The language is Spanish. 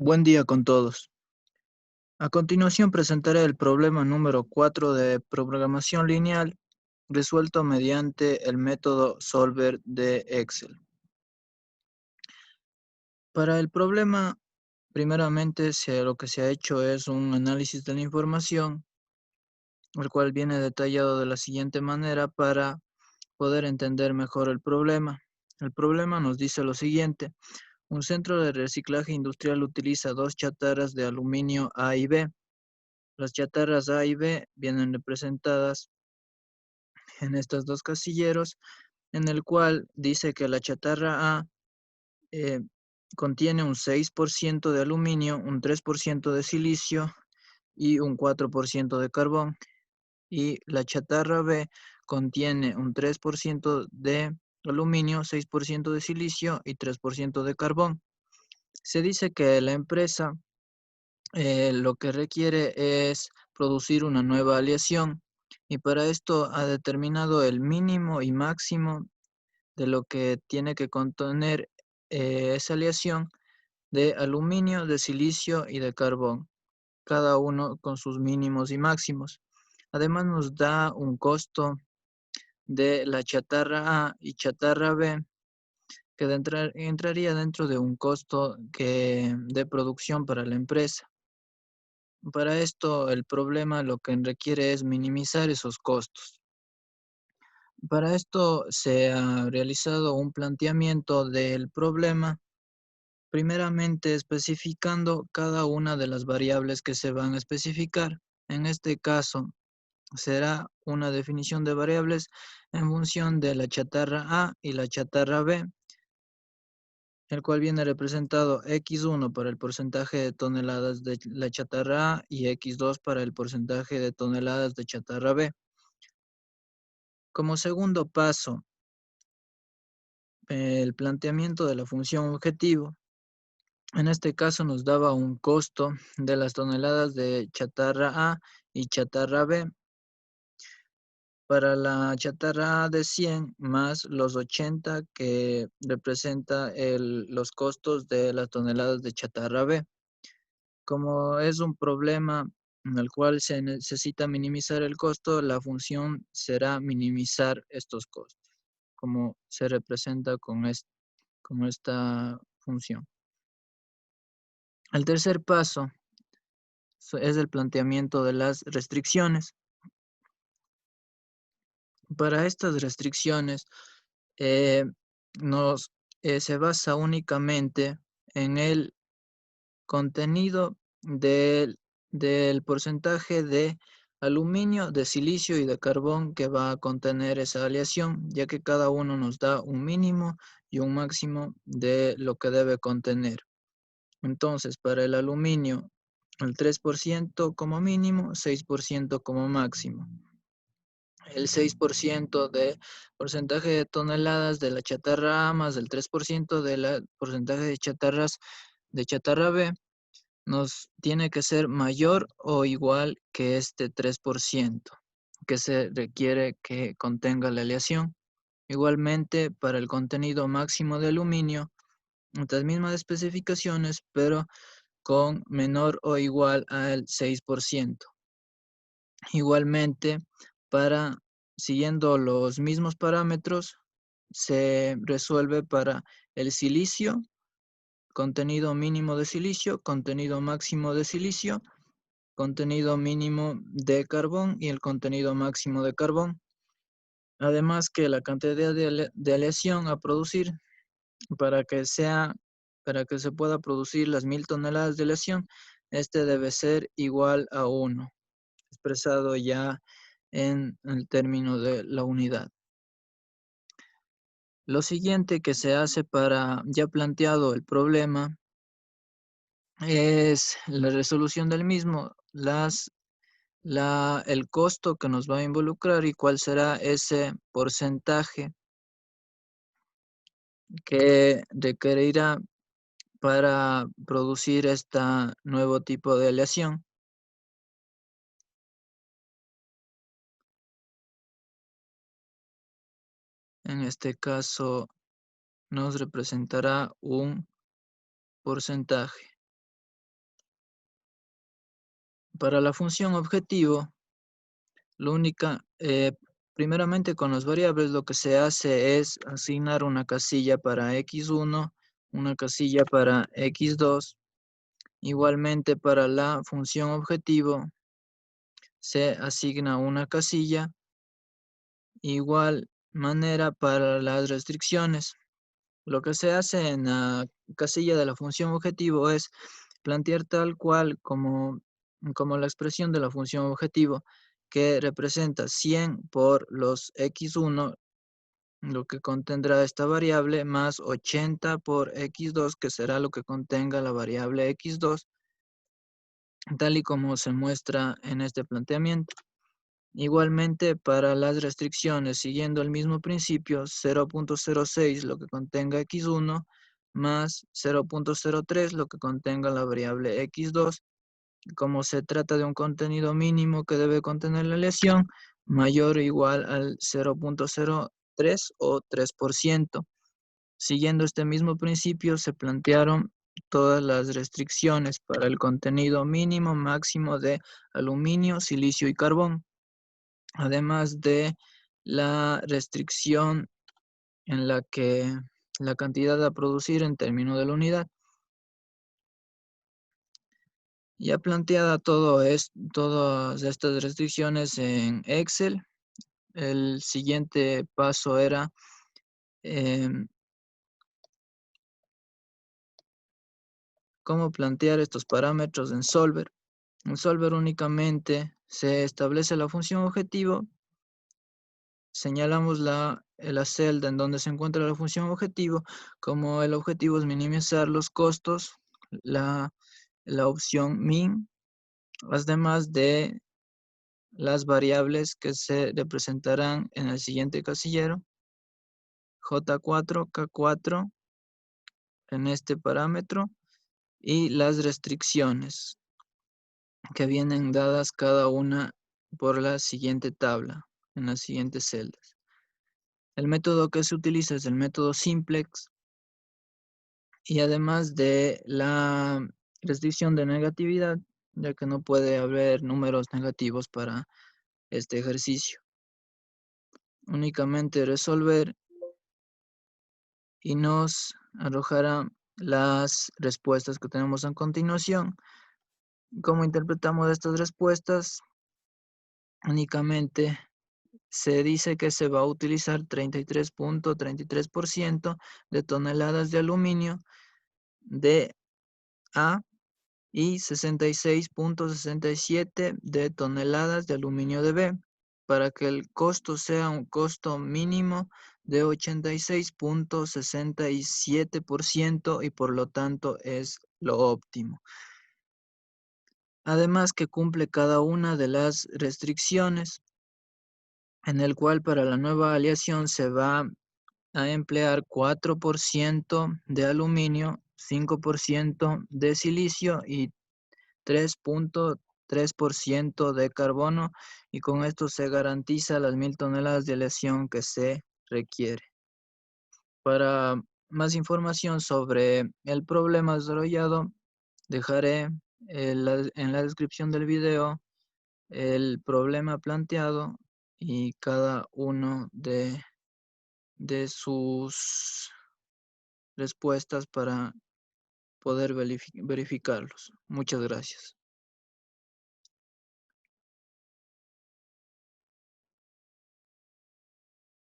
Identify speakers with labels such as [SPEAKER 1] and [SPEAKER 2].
[SPEAKER 1] Buen día con todos. A continuación presentaré el problema número 4 de programación lineal resuelto mediante el método Solver de Excel. Para el problema, primeramente lo que se ha hecho es un análisis de la información, el cual viene detallado de la siguiente manera para poder entender mejor el problema. El problema nos dice lo siguiente: un centro de reciclaje industrial utiliza dos chatarras de aluminio A y B. Las chatarras A y B vienen representadas en estos dos casilleros, en el cual dice que la chatarra A eh, contiene un 6% de aluminio, un 3% de silicio y un 4% de carbón. Y la chatarra B contiene un 3% de aluminio, 6% de silicio y 3% de carbón. Se dice que la empresa lo que requiere es producir una nueva aleación, y para esto ha determinado el mínimo y máximo de lo que tiene que contener esa aleación de aluminio, de silicio y de carbón, cada uno con sus mínimos y máximos. Además nos da un costo de la chatarra A y chatarra B que entraría dentro de un costo de producción para la empresa. Para esto, el problema lo que requiere es minimizar esos costos. Para esto se ha realizado un planteamiento del problema, primeramente especificando cada una de las variables que se van a especificar. En este caso, será una definición de variables en función de la chatarra A y la chatarra B, el cual viene representado X1 para el porcentaje de toneladas de la chatarra A y X2 para el porcentaje de toneladas de chatarra B. Como segundo paso, el planteamiento de la función objetivo. En este caso nos daba un costo de las toneladas de chatarra A y chatarra B. Para la chatarra A de 100 más los 80 que representa los costos de las toneladas de chatarra B. Como es un problema en el cual se necesita minimizar el costo, la función será minimizar estos costos, como se representa con esta función. El tercer paso es el planteamiento de las restricciones. Para estas restricciones eh, nos se basa únicamente en el contenido del porcentaje de aluminio, de silicio y de carbón que va a contener esa aleación, ya que cada uno nos da un mínimo y un máximo de lo que debe contener. Entonces, para el aluminio, el 3% como mínimo, 6% como máximo. El 6% de porcentaje de toneladas de la chatarra A más el 3% del porcentaje de chatarra B nos tiene que ser mayor o igual que este 3% que se requiere que contenga la aleación. Igualmente, para el contenido máximo de aluminio, las mismas especificaciones, pero con menor o igual al 6%. Igualmente, siguiendo los mismos parámetros, se resuelve para el silicio, contenido mínimo de silicio, contenido máximo de silicio, contenido mínimo de carbón y el contenido máximo de carbón. Además que la cantidad de aleación a producir para que se pueda producir las 1000 toneladas de aleación, este debe ser igual a 1, expresado ya en el término de la unidad. Lo siguiente que se hace para ya planteado el problema es la resolución del mismo, el costo que nos va a involucrar y cuál será ese porcentaje que requerirá para producir este nuevo tipo de aleación. En este caso nos representará un porcentaje. Para la función objetivo, primeramente con las variables lo que se hace es asignar una casilla para x1, una casilla para x2. Igualmente para la función objetivo se asigna una casilla. Igual manera para las restricciones. Lo que se hace en la casilla de la función objetivo es plantear tal cual como la expresión de la función objetivo, que representa 100 por los x1, lo que contendrá esta variable, más 80 por x2, que será lo que contenga la variable x2, tal y como se muestra en este planteamiento. Igualmente, para las restricciones, siguiendo el mismo principio, 0.06 lo que contenga x1 más 0.03 lo que contenga la variable x2. Como se trata de un contenido mínimo que debe contener la aleación, mayor o igual al 0.03 o 3%. Siguiendo este mismo principio, se plantearon todas las restricciones para el contenido mínimo, máximo de aluminio, silicio y carbón, además de la restricción en la que la cantidad a producir en términos de la unidad. Ya planteada todas estas restricciones en Excel, el siguiente paso era cómo plantear estos parámetros en Solver. En Solver únicamente se establece la función objetivo. Señalamos la celda en donde se encuentra la función objetivo. Como el objetivo es minimizar los costos, la opción min, además de las variables que se representarán en el siguiente casillero, J4, K4, en este parámetro, y las restricciones que vienen dadas cada una por la siguiente tabla, en las siguientes celdas. El método que se utiliza es el método simplex, y además de la restricción de negatividad, ya que no puede haber números negativos para este ejercicio. Únicamente resolver y nos arrojará las respuestas que tenemos a continuación. ¿Cómo interpretamos estas respuestas? Únicamente se dice que se va a utilizar 33.33% de toneladas de aluminio de A y 66.67 de toneladas de aluminio de B, para que el costo sea un costo mínimo de 86.67% y por lo tanto es lo óptimo. Además que cumple cada una de las restricciones, en el cual para la nueva aleación se va a emplear 4% de aluminio, 5% de silicio y 3.3% de carbono, y con esto se garantiza las 1000 toneladas de aleación que se requiere. Para más información sobre el problema desarrollado, dejaré en la descripción del video el problema planteado y cada uno de sus respuestas para poder verificarlos. Muchas gracias.